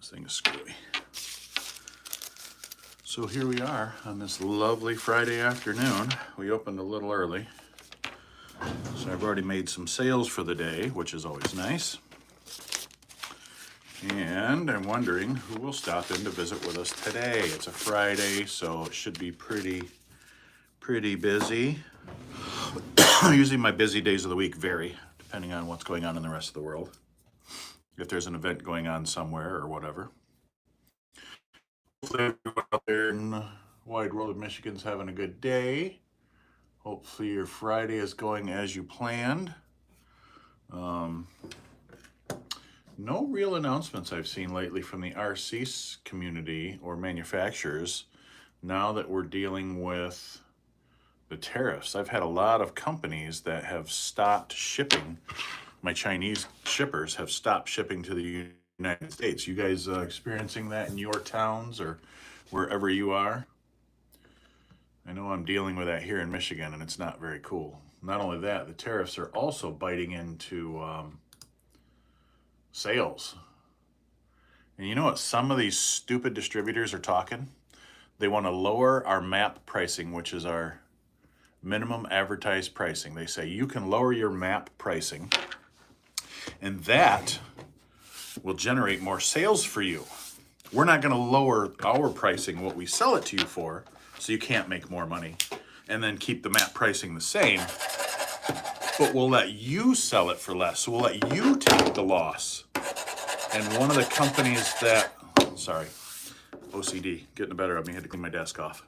This thing is screwy. So here we are on this lovely Friday afternoon. We opened a little early. So I've already made some sales for the day, which is always nice. And I'm wondering who will stop in to visit with us today. It's a Friday, so it should be pretty busy. Usually my busy days of the week vary, depending on what's going on in the rest of the world. If there's an event going on somewhere or whatever. Hopefully everyone out there in the wide world of Michigan's having a good day. Hopefully your Friday is going as you planned. No real announcements I've seen lately from the R.C. community or manufacturers now that we're dealing with the tariffs. I've had a lot of companies that have stopped shipping. My Chinese shippers have stopped shipping to the United States. You guys experiencing that in your towns or wherever you are? I know I'm dealing with that here in Michigan, and it's not very cool. Not only that, the tariffs are also biting into sales. And you know what? Some of these stupid distributors are talking. They want to lower our MAP pricing, which is our minimum advertised pricing. They say you can lower your MAP pricing, and that will generate more sales for you. We're not going to lower our pricing, what we sell it to you for, so you can't make more money, and then keep the MAP pricing the same, but we'll let you sell it for less. So we'll let you take the loss. And one of the companies that, sorry, OCD, getting the better of me, had to clean my desk off.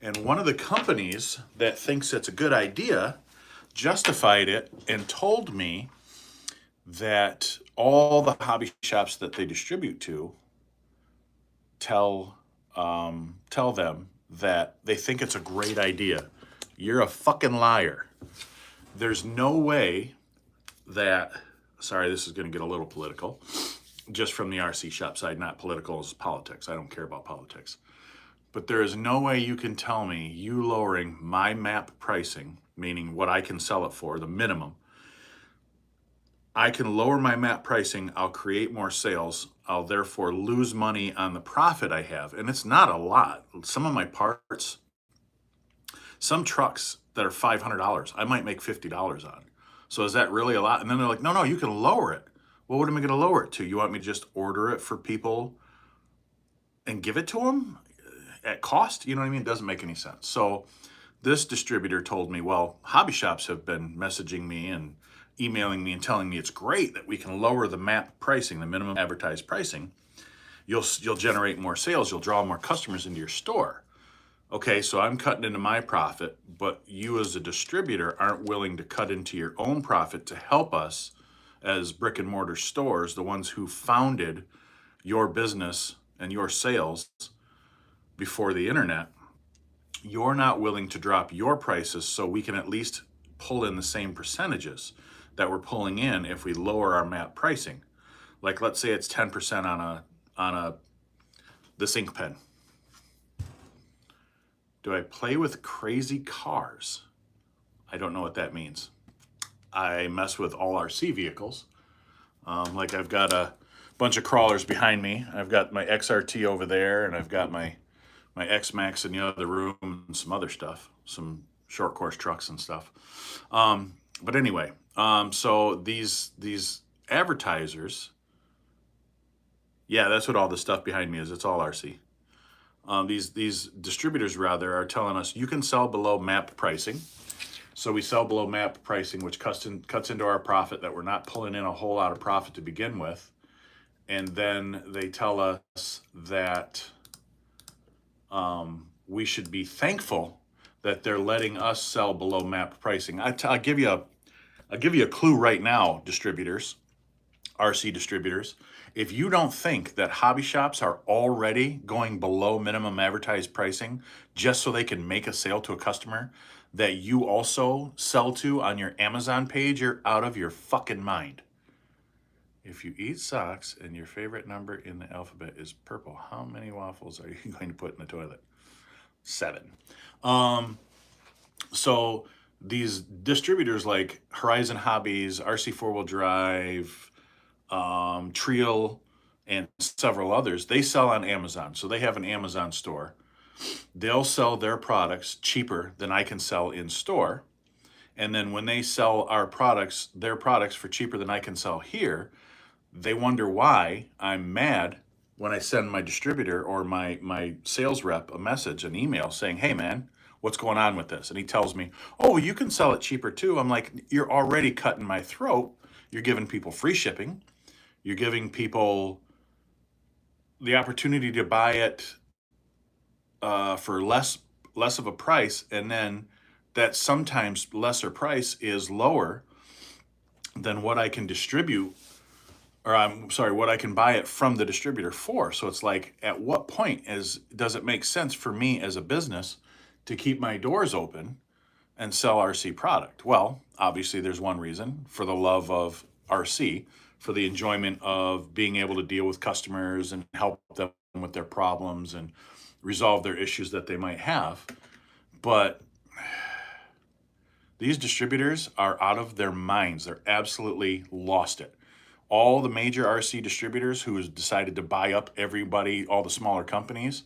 And one of the companies that thinks it's a good idea justified it and told me that all the hobby shops that they distribute to tell them that they think it's a great idea. You're a fucking liar. There's no way that, sorry, this is going to get a little political, just from the RC shop side, not political as politics. I don't care about politics. But there is no way you can tell me you lowering my MAP pricing, meaning what I can sell it for, the minimum. I can lower my MAP pricing, I'll create more sales, I'll therefore lose money on the profit I have. And it's not a lot. Some of my parts, some trucks that are $500, I might make $50 on. So is that really a lot? And then they're like, no, you can lower it. Well, what am I going to lower it to? You want me to just order it for people and give it to them at cost? You know what I mean? It doesn't make any sense. So this distributor told me, well, hobby shops have been messaging me and emailing me and telling me it's great that we can lower the MAP pricing, the minimum advertised pricing. You'll generate more sales. You'll draw more customers into your store. Okay, so I'm cutting into my profit, but you as a distributor aren't willing to cut into your own profit to help us as brick and mortar stores, the ones who founded your business and your sales before the internet. You're not willing to drop your prices so we can at least pull in the same percentages that we're pulling in if we lower our MAP pricing. Like, let's say it's 10% on this ink pen. Do I play with crazy cars? I don't know what that means. I mess with all RC vehicles. Like I've got a bunch of crawlers behind me. I've got my XRT over there, and I've got my X-Max in the other room and some other stuff, some short course trucks and stuff. But anyway, so these advertisers, yeah, that's what all the stuff behind me is. It's all RC. These distributors rather are telling us you can sell below MAP pricing. So we sell below MAP pricing, which cuts into our profit that we're not pulling in a whole lot of profit to begin with. And then they tell us that we should be thankful that they're letting us sell below MAP pricing. I'll give you a clue right now, distributors, RC distributors. If you don't think that hobby shops are already going below minimum advertised pricing just so they can make a sale to a customer that you also sell to on your Amazon page, you're out of your fucking mind. If you eat socks and your favorite number in the alphabet is purple, how many waffles are you going to put in the toilet? 7. So these distributors like Horizon Hobbies, RC 4-wheel drive, Trial, and several others, they sell on Amazon. So they have an Amazon store. They'll sell their products cheaper than I can sell in store. And then when they sell their products for cheaper than I can sell here, they wonder why I'm mad when I send my distributor or my sales rep a message, an email saying, "Hey man, what's going on with this?" And he tells me, "Oh, you can sell it cheaper too." I'm like, "You're already cutting my throat. You're giving people free shipping. You're giving people the opportunity to buy it for less of a price, and then that sometimes lesser price is lower than what I can distribute, or I'm sorry, what I can buy it from the distributor for." So it's like, at what point does it make sense for me as a business to keep my doors open and sell RC product? Well, obviously there's one reason: for the love of RC, for the enjoyment of being able to deal with customers and help them with their problems and resolve their issues that they might have. But these distributors are out of their minds. They're absolutely lost it. All the major RC distributors who has decided to buy up everybody, all the smaller companies,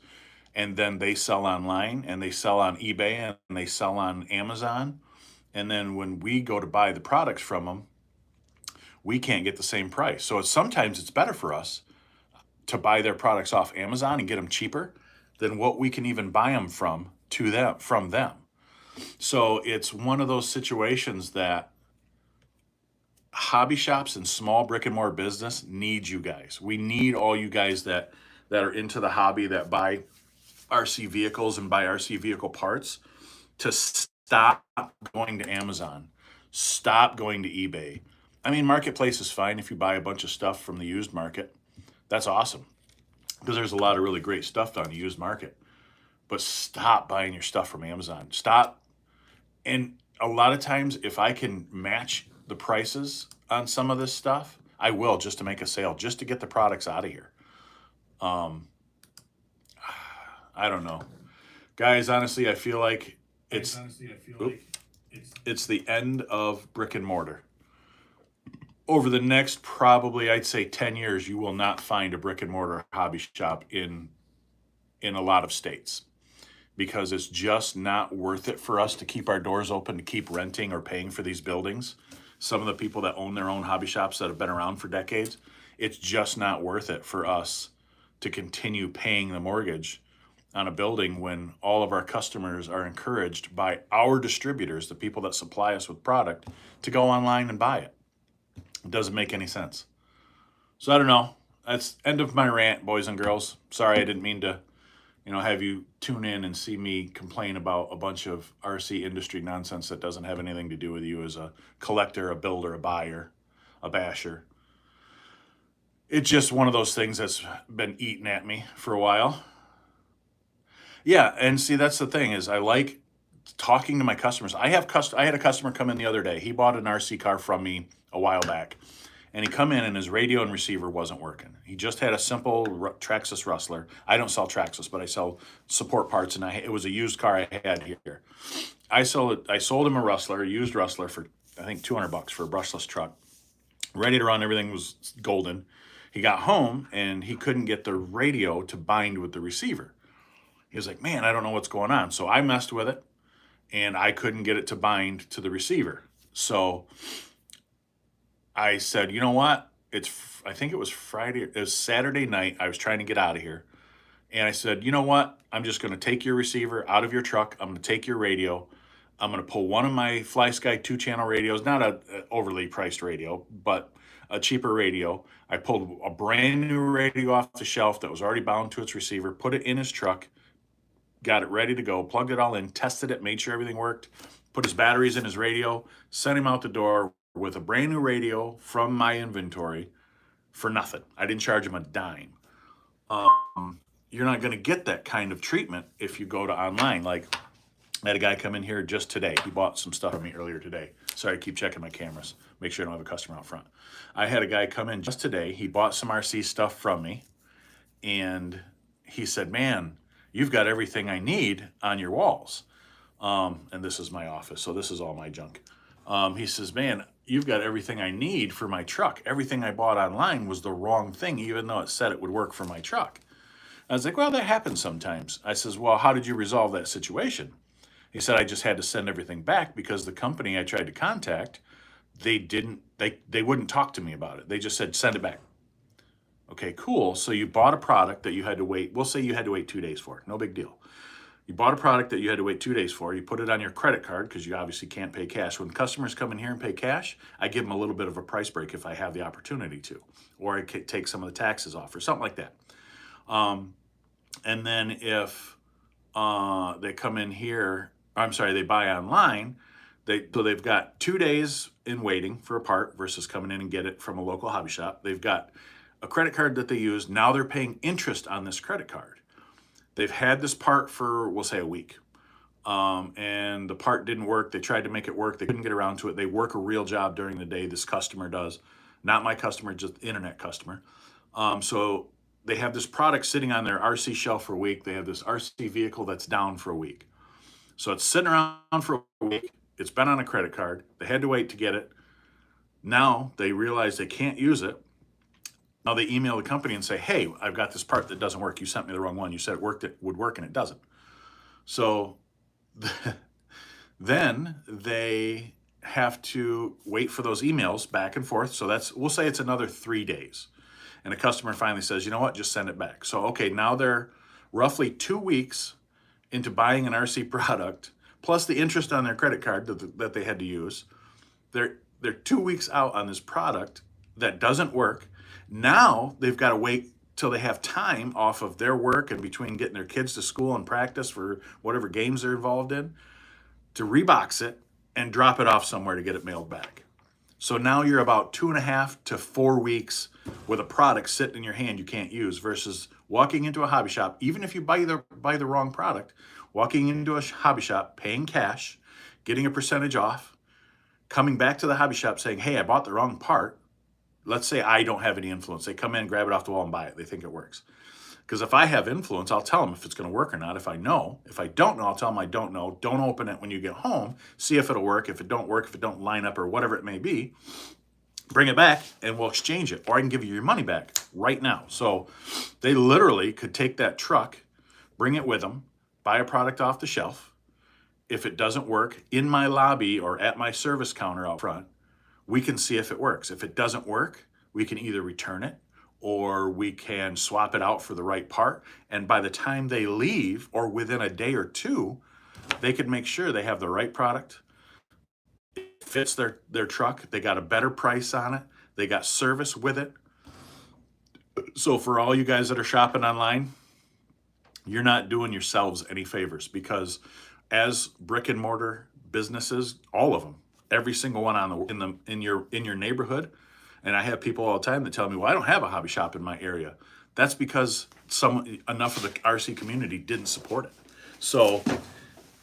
and then they sell online and they sell on eBay and they sell on Amazon. And then when we go to buy the products from them, we can't get the same price. So sometimes it's better for us to buy their products off Amazon and get them cheaper than what we can even buy them from them. So it's one of those situations that hobby shops and small brick and mortar business need you guys. We need all you guys that are into the hobby, that buy RC vehicles and buy RC vehicle parts, to stop going to Amazon, stop going to eBay. I mean, Marketplace is fine if you buy a bunch of stuff from the used market. That's awesome, because there's a lot of really great stuff on the used market. But stop buying your stuff from Amazon. Stop. And a lot of times, if I can match the prices on some of this stuff, I will, just to make a sale, just to get the products out of here. I don't know. Guys, honestly, I feel like it's the end of brick and mortar. Over the next, probably, I'd say 10 years, you will not find a brick and mortar hobby shop in a lot of states, because it's just not worth it for us to keep our doors open, to keep renting or paying for these buildings. Some of the people that own their own hobby shops that have been around for decades, it's just not worth it for us to continue paying the mortgage on a building when all of our customers are encouraged by our distributors, the people that supply us with product, to go online and buy it. It doesn't make any sense. So I don't know. That's end of my rant, boys and girls. Sorry, I didn't mean to, have you tune in and see me complain about a bunch of RC industry nonsense that doesn't have anything to do with you as a collector, a builder, a buyer, a basher. It's just one of those things that's been eating at me for a while. Yeah, and see, that's the thing, is I like talking to my customers. I had a customer come in the other day. He bought an RC car from me a while back, and he come in and his radio and receiver wasn't working. He just had a simple Traxxas Rustler. I don't sell Traxxas, but I sell support parts, and it was a used car I had here. I sold him a Rustler, a used Rustler, for I think $200 for a brushless truck. Ready to run, everything was golden. He got home and he couldn't get the radio to bind with the receiver. He was like, "Man, I don't know what's going on." So I messed with it, and I couldn't get it to bind to the receiver. So I said, "You know what? I think it was Saturday night. I was trying to get out of here. And I said, "You know what? I'm just going to take your receiver out of your truck. I'm going to take your radio. I'm going to pull one of my FlySky 2-channel radios, not a overly priced radio, but a cheaper radio. I pulled a brand new radio off the shelf that was already bound to its receiver, put it in his truck, got it ready to go, plugged it all in, tested it, made sure everything worked, put his batteries in his radio, sent him out the door with a brand new radio from my inventory for nothing. I didn't charge him a dime. You're not going to get that kind of treatment if you go to online. Like, I had a guy come in here just today. He bought some stuff from me earlier today. Sorry, I keep checking my cameras. Make sure I don't have a customer out front. I had a guy come in just today. He bought some RC stuff from me, and he said, "Man, you've got everything I need on your walls." And this is my office, so this is all my junk. He says, man, you've got everything I need for my truck. Everything I bought online was the wrong thing, even though it said it would work for my truck. I was like, well, that happens sometimes. I says, well, how did you resolve that situation? He said, I just had to send everything back because the company I tried to contact, they wouldn't talk to me about it. They just said, send it back. Okay, cool. So you bought a product that you had to wait. We'll say you had to wait 2 days for. No big deal. You bought a product that you had to wait 2 days for. You put it on your credit card because you obviously can't pay cash. When customers come in here and pay cash, I give them a little bit of a price break if I have the opportunity to, or I can take some of the taxes off or something like that. And then if they come in here, I'm sorry, they buy online, so they've got 2 days in waiting for a part versus coming in and get it from a local hobby shop. They've got a credit card that they use. Now they're paying interest on this credit card. They've had this part for, we'll say, a week. And the part didn't work. They tried to make it work. They couldn't get around to it. They work a real job during the day. This customer does. Not my customer, just internet customer. So they have this product sitting on their RC shelf for a week. They have this RC vehicle that's down for a week. So it's sitting around for a week. It's been on a credit card. They had to wait to get it. Now they realize they can't use it. Now they email the company and say, hey, I've got this part that doesn't work. You sent me the wrong one. You said it would work, and it doesn't. So then they have to wait for those emails back and forth. So we'll say it's another 3 days. And a customer finally says, you know what, just send it back. So, okay, now they're roughly 2 weeks into buying an RC product, plus the interest on their credit card that they had to use. They're 2 weeks out on this product that doesn't work. Now they've got to wait till they have time off of their work and between getting their kids to school and practice for whatever games they're involved in to rebox it and drop it off somewhere to get it mailed back. So now you're about 2.5 to 4 weeks with a product sitting in your hand you can't use versus walking into a hobby shop, even if you buy the wrong product, walking into a hobby shop, paying cash, getting a percentage off, coming back to the hobby shop saying, hey, I bought the wrong part. Let's say I don't have any influence. They come in, grab it off the wall and buy it. They think it works. Because if I have influence, I'll tell them if it's going to work or not. If I know, if I don't know, I'll tell them I don't know. Don't open it when you get home. See if it'll work. If it don't work, if it don't line up or whatever it may be, bring it back and we'll exchange it. Or I can give you your money back right now. So they literally could take that truck, bring it with them, buy a product off the shelf. If it doesn't work in my lobby or at my service counter out front, we can see if it works. If it doesn't work, we can either return it or we can swap it out for the right part. And by the time they leave, or within a day or two, they can make sure they have the right product. It fits their truck. They got a better price on it. They got service with it. So for all you guys that are shopping online, you're not doing yourselves any favors, because as brick and mortar businesses, all of them, every single one in your neighborhood. And I have people all the time that tell me, well, I don't have a hobby shop in my area. That's because enough of the RC community didn't support it. So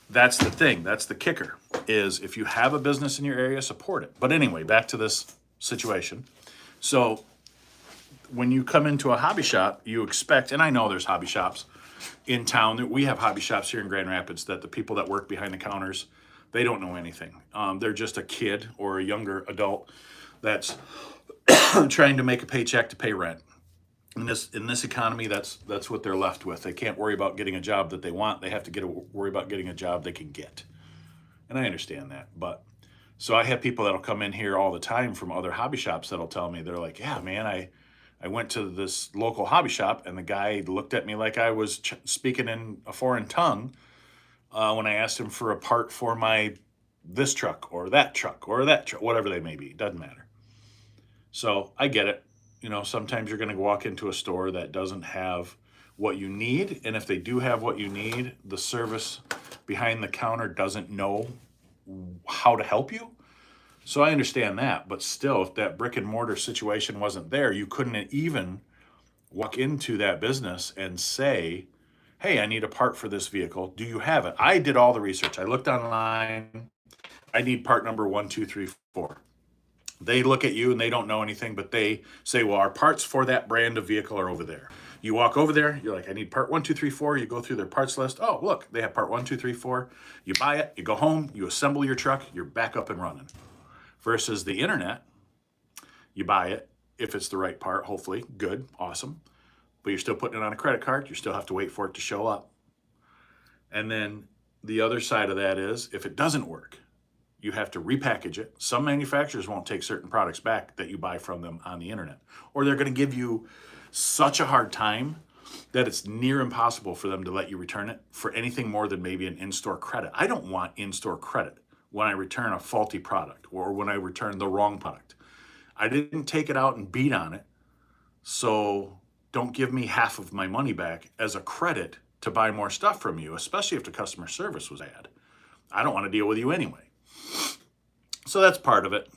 that's the thing. That's the kicker, is if you have a business in your area, support it. But anyway, back to this situation. So when you come into a hobby shop, you expect, and I know there's hobby shops in town. We have hobby shops here in Grand Rapids that the people that work behind the counters, they don't know anything. They're just a kid or a younger adult that's trying to make a paycheck to pay rent. In this economy, that's what they're left with. They can't worry about getting a job that they want. They have to worry about getting a job they can get. And I understand that. But so I have people that'll come in here all the time from other hobby shops that'll tell me, they're like, yeah, man, I went to this local hobby shop and the guy looked at me like I was speaking in a foreign tongue when I asked him for a part for this truck or that truck, whatever they may be. Doesn't matter. So I get it. You know, sometimes you're going to walk into a store that doesn't have what you need. And if they do have what you need, the service behind the counter doesn't know how to help you. So I understand that. But still, if that brick and mortar situation wasn't there, you couldn't even walk into that business and say, hey, I need a part for this vehicle. Do you have it? I did all the research. I looked online. I need part number 1, 2, 3, 4. They look at you and they don't know anything, but they say, well, our parts for that brand of vehicle are over there. You walk over there, you're like, I need part 1, 2, 3, 4. You go through their parts list. Oh, look, they have part 1, 2, 3, 4. You buy it, you go home, you assemble your truck, you're back up and running. Versus the internet, you buy it. If it's the right part, hopefully, good, awesome. But you're still putting it on a credit card. You still have to wait for it to show up. And then the other side of that is if it doesn't work, you have to repackage it. Some manufacturers won't take certain products back that you buy from them on the internet, or they're going to give you such a hard time that it's near impossible for them to let you return it for anything more than maybe an in-store credit. I don't want in-store credit when I return a faulty product or when I return the wrong product. I didn't take it out and beat on it, so don't give me half of my money back as a credit to buy more stuff from you, especially if the customer service was bad. I don't want to deal with you anyway. So that's part of it.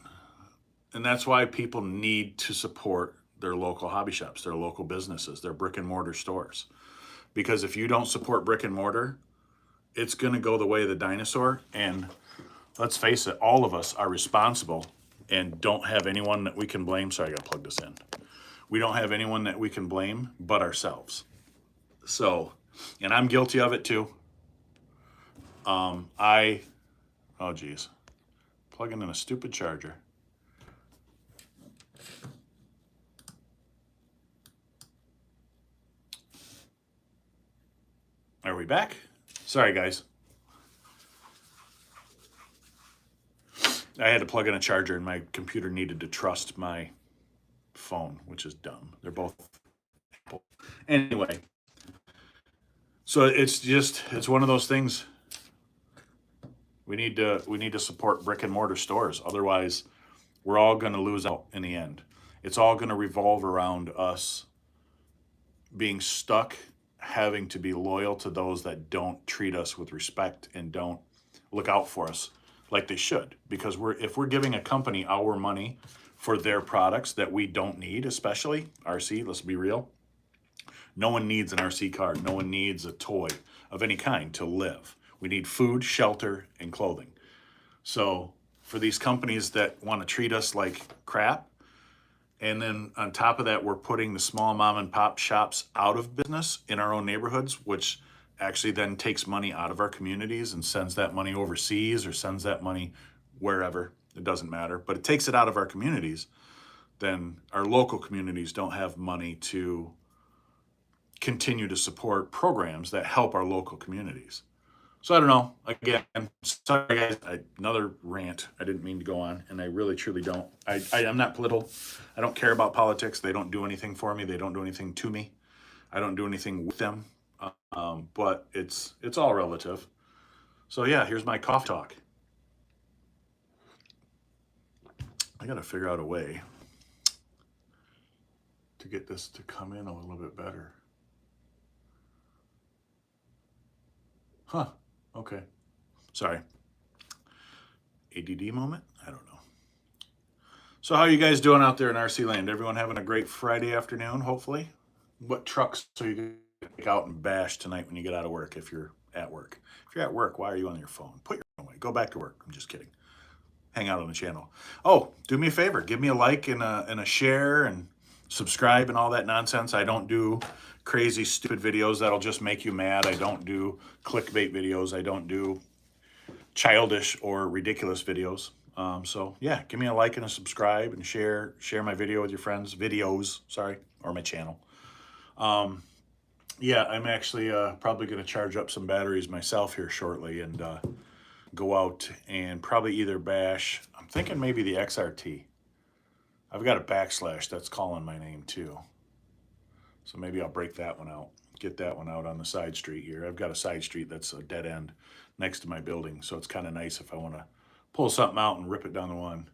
And that's why people need to support their local hobby shops, their local businesses, their brick and mortar stores. Because if you don't support brick and mortar, it's going to go the way of the dinosaur. And let's face it, all of us are responsible and don't have anyone that we can blame. Sorry, I got to plug this in. We don't have anyone that we can blame but ourselves. So, and I'm guilty of it too. Oh geez, plugging in a stupid charger. Are we back? Sorry, guys. I had to plug in a charger and my computer needed to trust my phone, which is dumb. They're both Apple. Anyway, so it's one of those things. We need to support brick and mortar stores. Otherwise, we're all going to lose out in the end. It's all going to revolve around us being stuck having to be loyal to those that don't treat us with respect and don't look out for us like they should. Because if we're giving a company our money for their products that we don't need, especially RC, let's be real. No one needs an RC card. No one needs a toy of any kind to live. We need food, shelter, and clothing. So for these companies that want to treat us like crap, and then on top of that, we're putting the small mom and pop shops out of business in our own neighborhoods, which actually then takes money out of our communities and sends that money overseas or sends that money wherever. It doesn't matter, but it takes it out of our communities. Then our local communities don't have money to continue to support programs that help our local communities. So I don't know. Again, sorry guys, another rant. I didn't mean to go on, and I really truly don't. I'm not political. I don't care about politics. They don't do anything for me. They don't do anything to me. I don't do anything with them. But it's all relative. So yeah, here's my cough talk. I got to figure out a way to get this to come in a little bit better. Huh. Okay. Sorry. ADD moment? I don't know. So how are you guys doing out there in RC land? Everyone having a great Friday afternoon, hopefully? What trucks are you going to take out and bash tonight when you get out of work if you're at work? If you're at work, why are you on your phone? Put your phone away. Go back to work. I'm just kidding. Hang out on the channel. Oh, do me a favor. Give me a like and a share and subscribe and all that nonsense. I don't do crazy, stupid videos that'll just make you mad. I don't do clickbait videos. I don't do childish or ridiculous videos. So yeah, give me a like and a subscribe and share my video with your friends. Or my channel. Yeah, I'm actually probably going to charge up some batteries myself here shortly and go out and probably either bash. I'm thinking maybe the XRT. I've got a backslash that's calling my name too. So maybe I'll break that one out, get that one out on the side street here. I've got a side street that's a dead end next to my building. So it's kind of nice if I want to pull something out and rip it down the one.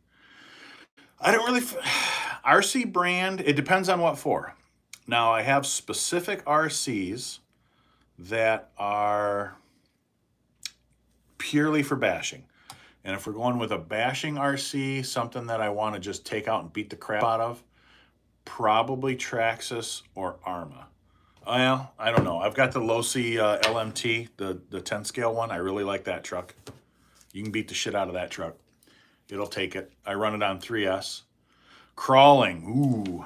I don't really, RC brand, it depends on what for. Now I have specific RCs that are purely for bashing. And if we're going with a bashing RC, something that I want to just take out and beat the crap out of, probably Traxxas or Arma. Well, I don't know. I've got the L.L.C LMT, the 10 scale one. I really like that truck. You can beat the shit out of that truck. It'll take it. I run it on 3S. Crawling, ooh.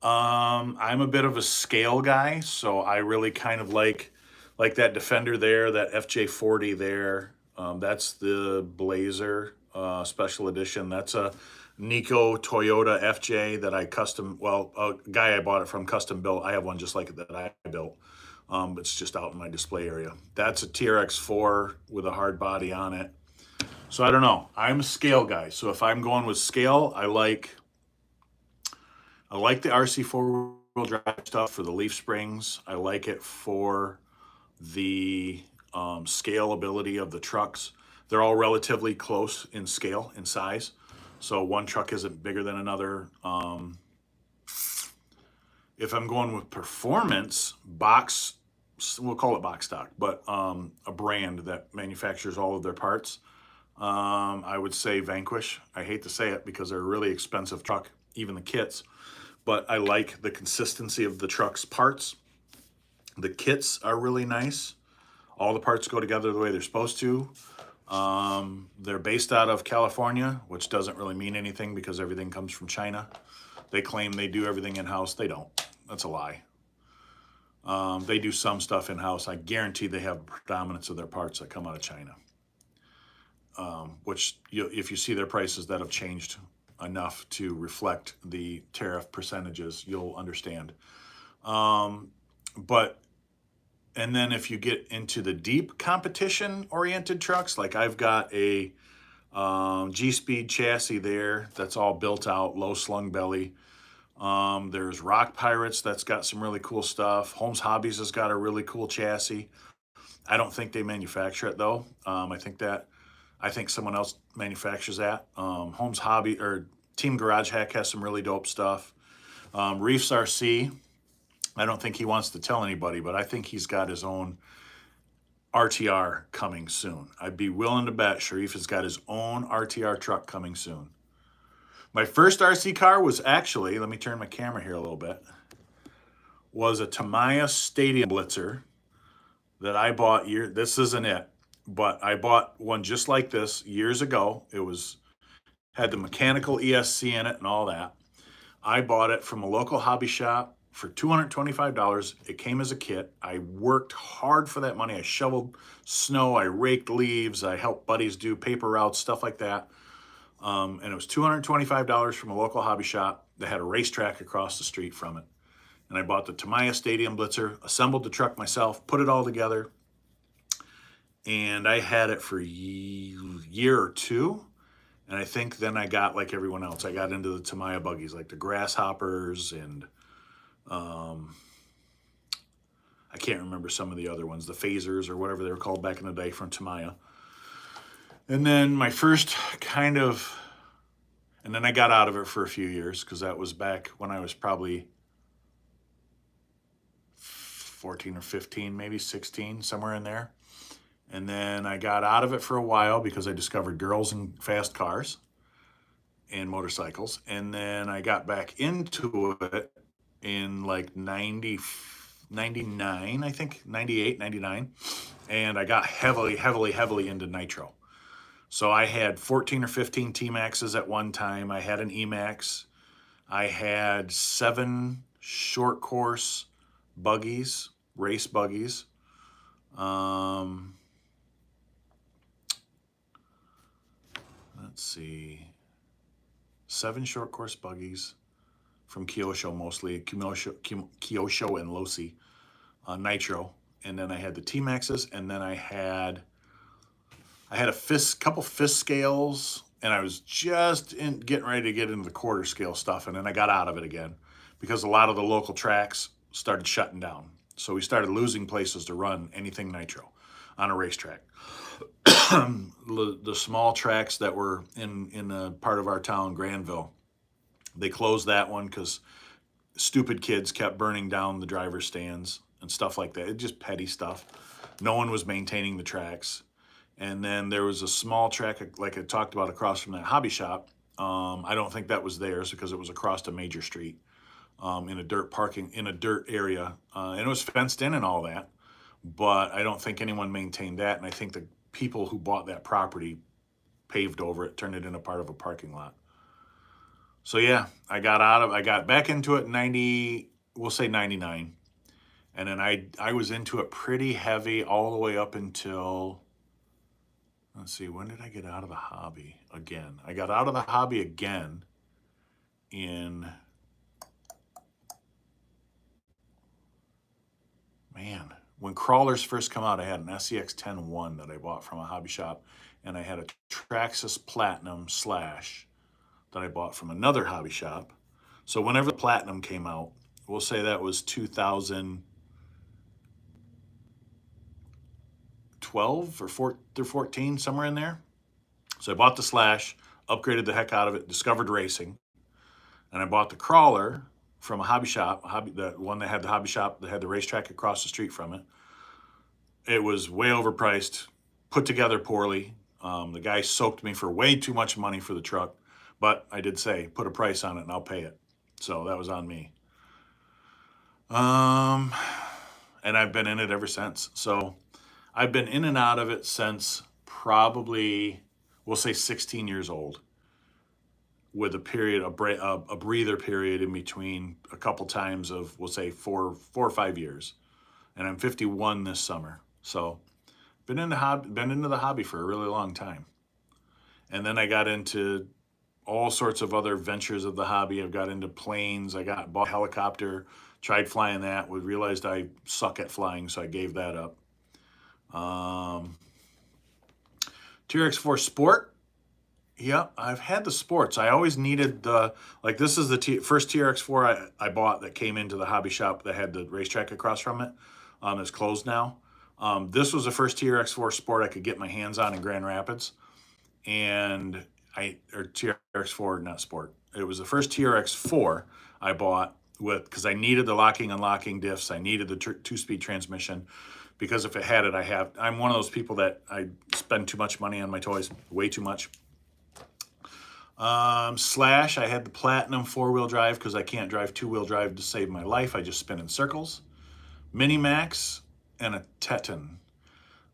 I'm a bit of a scale guy, so I really kind of like that Defender there, that FJ40 there. That's the Blazer special edition. That's a Nico Toyota FJ that I a guy I bought it from custom built. I have one just like it that I built. It's just out in my display area. That's a TRX4 with a hard body on it. So I don't know. I'm a scale guy. So if I'm going with scale, I like the RC four-wheel drive stuff for the leaf springs. I like it for the scalability of the trucks. They're all relatively close in scale, in size. So one truck isn't bigger than another. If I'm going with performance, we'll call it box stock, but a brand that manufactures all of their parts, I would say Vanquish. I hate to say it because they're a really expensive truck, even the kits, but I like the consistency of the truck's parts. The kits are really nice. All the parts go together the way they're supposed to. They're based out of California, which doesn't really mean anything because everything comes from China. They claim they do everything in-house. They don't. That's a lie. They do some stuff in-house. I guarantee they have predominance of their parts that come out of China. If you see their prices that have changed enough to reflect the tariff percentages, you'll understand. And then if you get into the deep competition-oriented trucks, like I've got a G-Speed chassis there that's all built out, low slung belly. There's Rock Pirates that's got some really cool stuff. Holmes Hobbies has got a really cool chassis. I don't think they manufacture it though. I think someone else manufactures that. Holmes Hobby or Team Garage Hack has some really dope stuff. Reefs RC, I don't think he wants to tell anybody, but I think he's got his own RTR coming soon. I'd be willing to bet Sharif has got his own RTR truck coming soon. My first RC car was actually, let me turn my camera here a little bit, was a Tamiya Stadium Blitzer that I bought this isn't it, but I bought one just like this years ago. Had the mechanical ESC in it and all that. I bought it from a local hobby shop for $225. It came as a kit. I worked hard for that money. I shoveled snow, I raked leaves, I helped buddies do paper routes, stuff like that. And it was $225 from a local hobby shop that had a racetrack across the street from it. And I bought the Tamiya Stadium Blitzer, assembled the truck myself, put it all together. And I had it for a year or two. And I think then I got, like everyone else, I got into the Tamiya buggies, like the Grasshoppers and I can't remember some of the other ones, the Phasers or whatever they were called back in the day from Tamiya. And then and then I got out of it for a few years because that was back when I was probably 14 or 15, maybe 16, somewhere in there. And then I got out of it for a while because I discovered girls and fast cars and motorcycles. And then I got back into it in like 99, I think, 98, 99. And I got heavily into nitro. So I had 14 or 15 T-Maxes at one time. I had an E-Max. I had 7 short course buggies, race buggies. Let's see. 7 short course buggies from Kyosho mostly, Kyosho and L.L.C, nitro. And then I had the T-Maxes, and then I had a couple fist scales, and I was just getting ready to get into the quarter scale stuff, and then I got out of it again because a lot of the local tracks started shutting down. So we started losing places to run anything nitro on a racetrack. The small tracks that were in a part of our town, Granville, they closed that one because stupid kids kept burning down the driver's stands and stuff like that. It's just petty stuff. No one was maintaining the tracks. And then there was a small track, like I talked about, across from that hobby shop. I don't think that was theirs because it was across a major street in a dirt area. And it was fenced in and all that. But I don't think anyone maintained that. And I think the people who bought that property paved over it, turned it into part of a parking lot. So yeah, I got back into it in we'll say 99. And then I was into it pretty heavy all the way up until let's see, when did I get out of the hobby again? I got out of the hobby again in, man, when crawlers first come out, I had an SEX 10-1 that I bought from a hobby shop, and I had a Traxxas Platinum Slash that I bought from another hobby shop. So whenever the Platinum came out, we'll say that was 2012 or 14, somewhere in there. So I bought the Slash, upgraded the heck out of it, discovered racing, and I bought the crawler from a hobby shop, the one that had the hobby shop that had the racetrack across the street from it. It was way overpriced, put together poorly. The guy soaked me for way too much money for the truck, but I did say, put a price on it and I'll pay it. So that was on me. And I've been in it ever since. So I've been in and out of it since probably, we'll say 16 years old, with a period, a breather period in between a couple times of, we'll say 4 or 5 years. And I'm 51 this summer. So been into the hobby for a really long time. And then I got into all sorts of other ventures of the hobby. I've got into planes. Bought a helicopter, tried flying that. We realized I suck at flying, so I gave that up. TRX4 Sport. Yeah, I've had the sports. I always needed this is the first TRX4 I bought that came into the hobby shop that had the racetrack across from it. It's closed now. This was the first TRX4 Sport I could get my hands on in Grand Rapids. And or TRX4, not Sport. It was the first TRX4 I bought because I needed the locking, unlocking diffs. I needed the 2-speed transmission because if it had it, I'm one of those people that I spend too much money on my toys, way too much. Slash, I had the Platinum 4-wheel drive because I can't drive 2-wheel drive to save my life. I just spin in circles. Minimax and a Teton.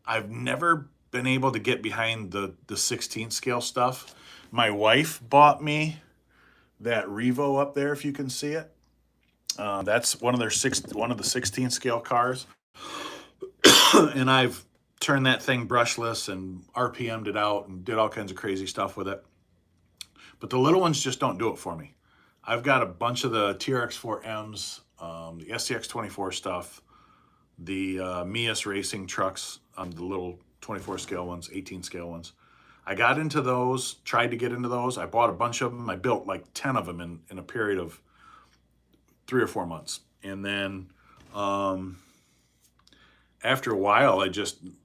I've never been able to get behind the 16th scale stuff. My wife bought me that Revo up there, if you can see it. That's one of the 16th scale cars. And I've turned that thing brushless and RPM'd it out and did all kinds of crazy stuff with it. But the little ones just don't do it for me. I've got a bunch of the TRX4Ms, the SCX24 stuff, the Mias racing trucks, the little 24 scale ones, 18 scale ones. I got into those, tried to get into those. I bought a bunch of them. I built like 10 of them in a period of 3 or 4 months. And then after a while,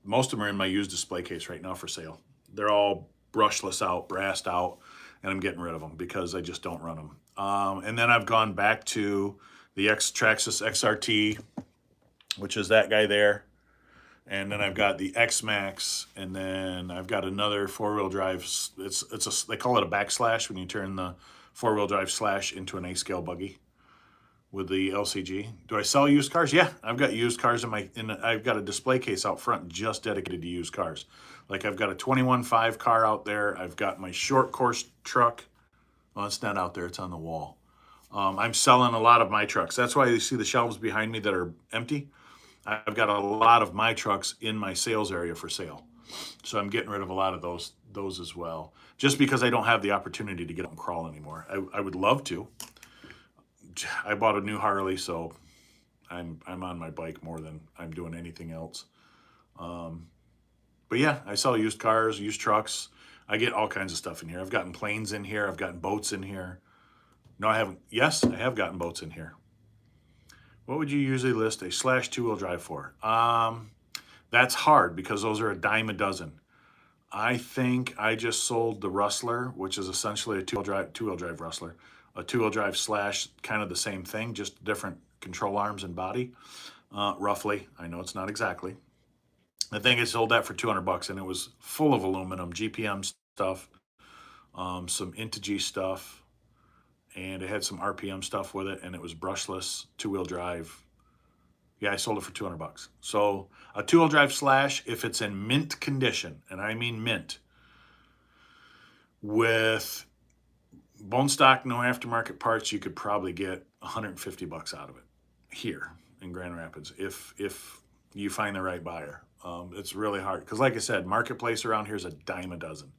most of them are in my used display case right now for sale. They're all brushless out, brassed out, and I'm getting rid of them because I just don't run them. And then I've gone back to the Traxxas XRT, which is that guy there. And then I've got the X-Max, and then I've got another 4-wheel drive. They call it a backslash when you turn the 4-wheel drive slash into an A-scale buggy with the LCG. Do I sell used cars? Yeah, I've got used cars I've got a display case out front just dedicated to used cars. Like I've got a 21.5 car out there. I've got my short course truck. Well, it's not out there, it's on the wall. I'm selling a lot of my trucks. That's why you see the shelves behind me that are empty. I've got a lot of my trucks in my sales area for sale. So I'm getting rid of a lot of those as well. Just because I don't have the opportunity to get up and crawl anymore. I would love to. I bought a new Harley, so I'm on my bike more than I'm doing anything else. But yeah, I sell used cars, used trucks. I get all kinds of stuff in here. I've gotten planes in here. I've gotten boats in here. No, I haven't. Yes, I have gotten boats in here. What would you usually list a slash 2-wheel drive for? That's hard because those are a dime a dozen. I think I just sold the Rustler, which is essentially a two-wheel drive Rustler, a 2-wheel drive slash, kind of the same thing, just different control arms and body, roughly. I know it's not exactly. I think I sold that for $200, and it was full of aluminum, GPM stuff, some Integy stuff, and it had some RPM stuff with it, and it was brushless, 2-wheel drive. Yeah, I sold it for $200. So a 2-wheel drive slash, if it's in mint condition, and I mean mint, with bone stock, no aftermarket parts, you could probably get $150 out of it here in Grand Rapids. If you find the right buyer. It's really hard because, like I said, marketplace around here is a dime a dozen.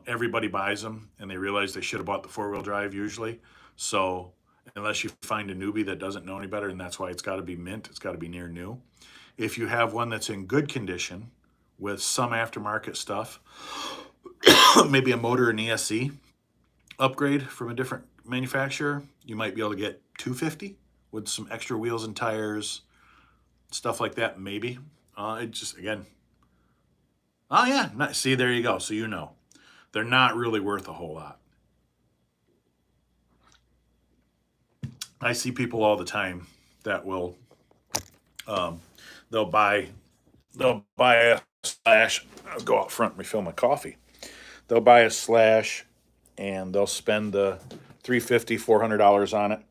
Everybody buys them, and they realize they should have bought the four-wheel drive usually. So unless you find a newbie that doesn't know any better, and that's why it's got to be mint, it's got to be near new. If you have one that's in good condition with some aftermarket stuff, maybe a motor and ESC upgrade from a different manufacturer, you might be able to get 250 with some extra wheels and tires, stuff like that. Maybe it just, again, oh yeah, see, there you go. So you know, they're not really worth a whole lot. I see people all the time that will um, they'll buy a slash. I'll go out front and refill my coffee. They'll buy a slash and they'll spend the $350, $400 on it,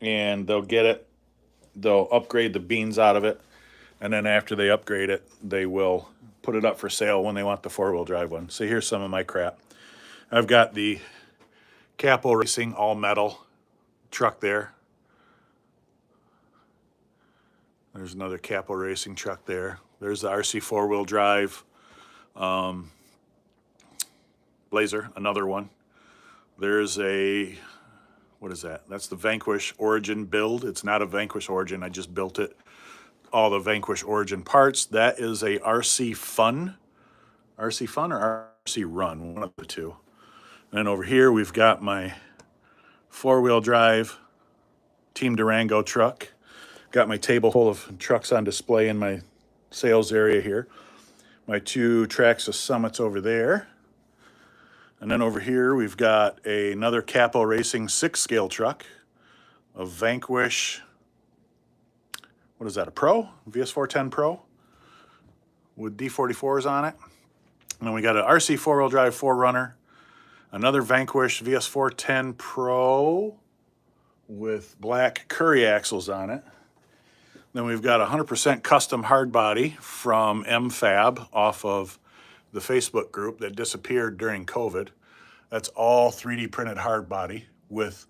and they'll get it. They'll upgrade the beans out of it, and then after they upgrade it, they will put it up for sale when they want the four-wheel drive one. So here's some of my crap. I've got the Capo Racing all metal truck there. There's another Capo Racing truck there. There's the RC four-wheel drive Blazer, another one. There's a, what is that? That's the Vanquish Origin build. It's not a Vanquish Origin. I just built it. All the Vanquish Origin parts. That is a RC Fun. RC Fun or RC Run, one of the two. And then over here we've got my four-wheel drive Team Durango truck. Got my table full of trucks on display in my sales area here. My two Traxxas Summits over there. And then over here we've got another Capo Racing 6-scale truck, a Vanquish, what is that, a Pro? VS410 Pro with D44s on it. And then we got an RC four-wheel drive 4Runner, another Vanquish VS410 Pro with black Curry axles on it. Then we've got a 100% custom hard body from MFab off of the Facebook group that disappeared during COVID. That's all 3D printed hard body with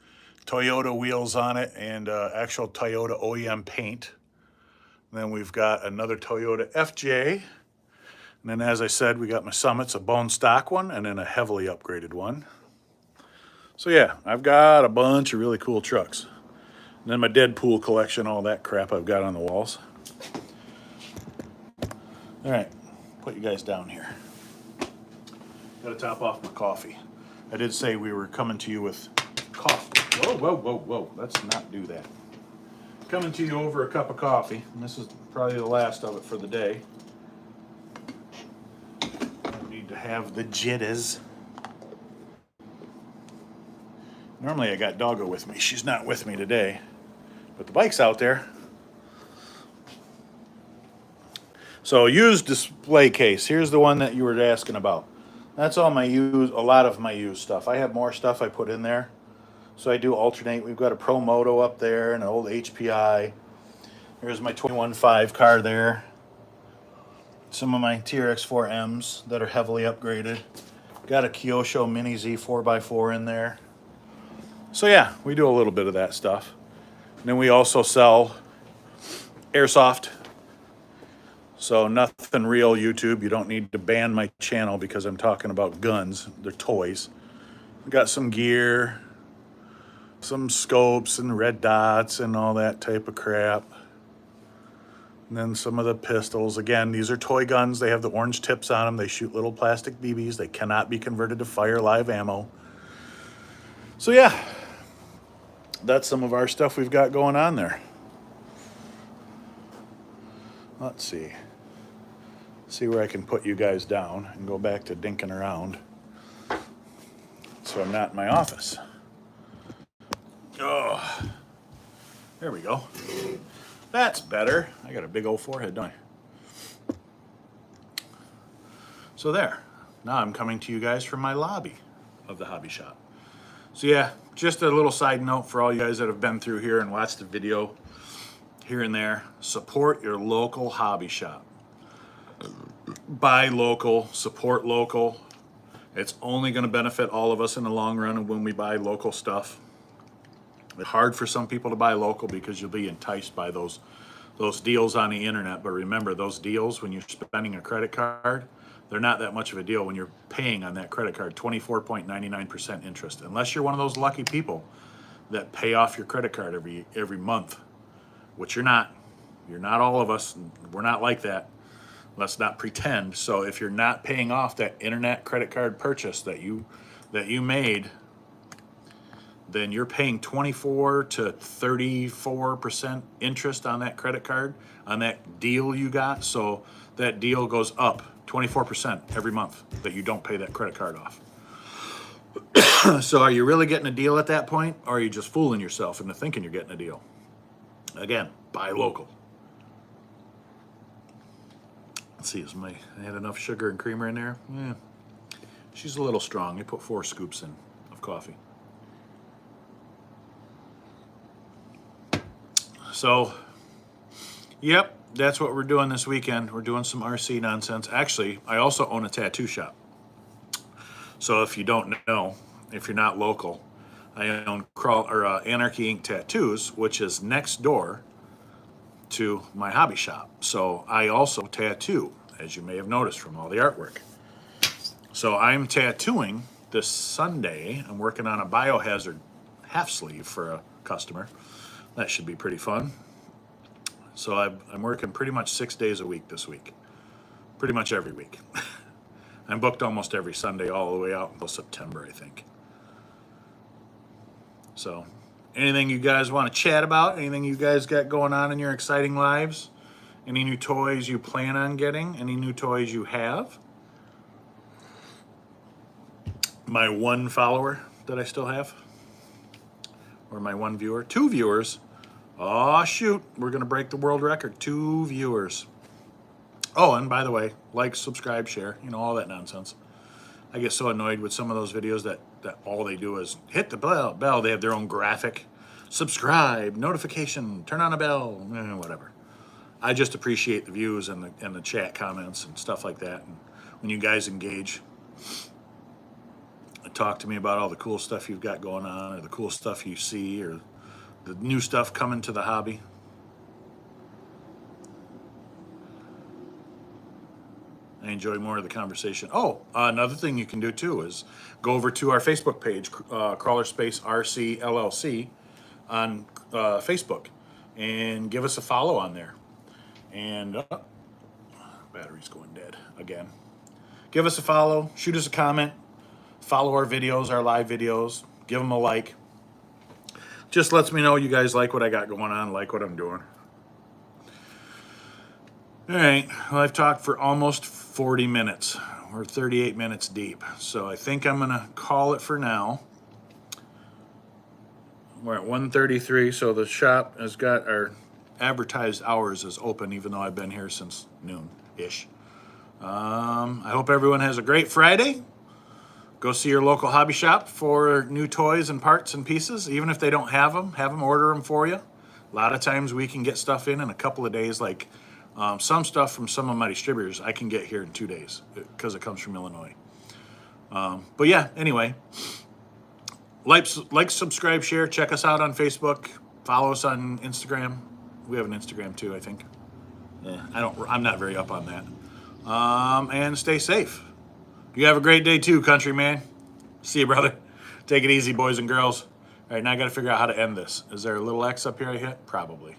Toyota wheels on it and actual Toyota OEM paint. And then we've got another Toyota FJ. And then, as I said, we got my Summits, a bone stock one, and then a heavily upgraded one. So yeah, I've got a bunch of really cool trucks. And then my Deadpool collection, all that crap I've got on the walls. All right, put you guys down here. Got to top off my coffee. I did say we were coming to you with coffee. Whoa, whoa, whoa, whoa. Let's not do that. Coming to you over a cup of coffee. And this is probably the last of it for the day. I need to have the jitters. Normally I got Doggo with me. She's not with me today. But the bike's out there. So used display case. Here's the one that you were asking about. That's all my used, a lot of my used stuff. I have more stuff I put in there. So I do alternate. We've got a Pro Moto up there and an old HPI. Here's my 21.5 car there. Some of my TRX4Ms that are heavily upgraded. Got a Kyosho Mini Z 4x4 in there. So yeah, we do a little bit of that stuff. And then we also sell airsoft. So nothing real, YouTube. You don't need to ban my channel because I'm talking about guns. They're toys. We got some gear, some scopes and red dots and all that type of crap. And then some of the pistols. Again, these are toy guns. They have the orange tips on them. They shoot little plastic BBs. They cannot be converted to fire live ammo. So yeah, that's some of our stuff we've got going on there. Let's see. See where I can put you guys down and go back to dinking around. So I'm not in my office. Oh, there we go. That's better. I got a big old forehead, don't I? So there. Now I'm coming to you guys from my lobby of the hobby shop. So yeah, just a little side note for all you guys that have been through here and watched the video here and there. Support your local hobby shop. Buy local, support local. It's only going to benefit all of us in the long run when we buy local stuff. It's hard for some people to buy local because you'll be enticed by those those deals on the internet. But remember, those deals when you're spending a credit card, they're not that much of a deal when you're paying on that credit card 24.99% interest. Unless you're one of those lucky people that pay off your credit card every month, which you're not. You're not all of us. We're not like that. Let's not pretend. So if you're not paying off that internet credit card purchase that you made, then you're paying 24 to 34% interest on that credit card, on that deal you got. So that deal goes up 24% every month that you don't pay that credit card off. So are you really getting a deal at that point, or are you just fooling yourself into thinking you're getting a deal? Again, buy local. Let's see, I had enough sugar and creamer in there? Yeah. She's a little strong. I put 4 scoops in of coffee. So, yep, that's what we're doing this weekend. We're doing some RC nonsense. Actually, I also own a tattoo shop. So if you don't know, if you're not local, I own Anarchy Inc. Tattoos, which is next door to my hobby shop. So I also tattoo, as you may have noticed from all the artwork. So I'm tattooing this Sunday. I'm working on a biohazard half sleeve for a customer. That should be pretty fun. So I'm working pretty much 6 days a week this week. Pretty much every week. I'm booked almost every Sunday all the way out until September, I think. So, anything you guys want to chat about? Anything you guys got going on in your exciting lives? Any new toys you plan on getting? Any new toys you have? My 1 follower that I still have? Or my 1 viewer? 2 viewers. Oh, shoot. We're going to break the world record. 2 viewers. Oh, and by the way, like, subscribe, share, all that nonsense. I get so annoyed with some of those videos that all they do is hit the bell. They have their own graphic. Subscribe, notification, turn on a bell, whatever. I just appreciate the views and the chat comments and stuff like that. And when you guys engage, talk to me about all the cool stuff you've got going on, or the cool stuff you see, or the new stuff coming to the hobby. I enjoy more of the conversation. Oh, another thing you can do too is go over to our Facebook page, Crawler Space RC LLC on Facebook, and give us a follow on there. And battery's going dead again. Give us a follow, shoot us a comment, follow our videos, our live videos, give them a like. Just lets me know you guys like what I got going on, like what I'm doing. All right, well, I've talked for almost 40 minutes. We're 38 minutes deep. So I think I'm going to call it for now. We're at 1:33, so the shop has got our advertised hours is open, even though I've been here since noon-ish. I hope everyone has a great Friday. Go see your local hobby shop for new toys and parts and pieces. Even if they don't have them order them for you. A lot of times we can get stuff in a couple of days, like some stuff from some of my distributors I can get here in 2 days because it comes from Illinois. But yeah, anyway, like, subscribe, share, check us out on Facebook, follow us on Instagram. We have an Instagram too, I think. I'm not very up on that. And stay safe. You have a great day too, countryman. See you, brother. Take it easy, boys and girls. All right, now I got to figure out how to end this. Is there a little X up here I hit? Probably.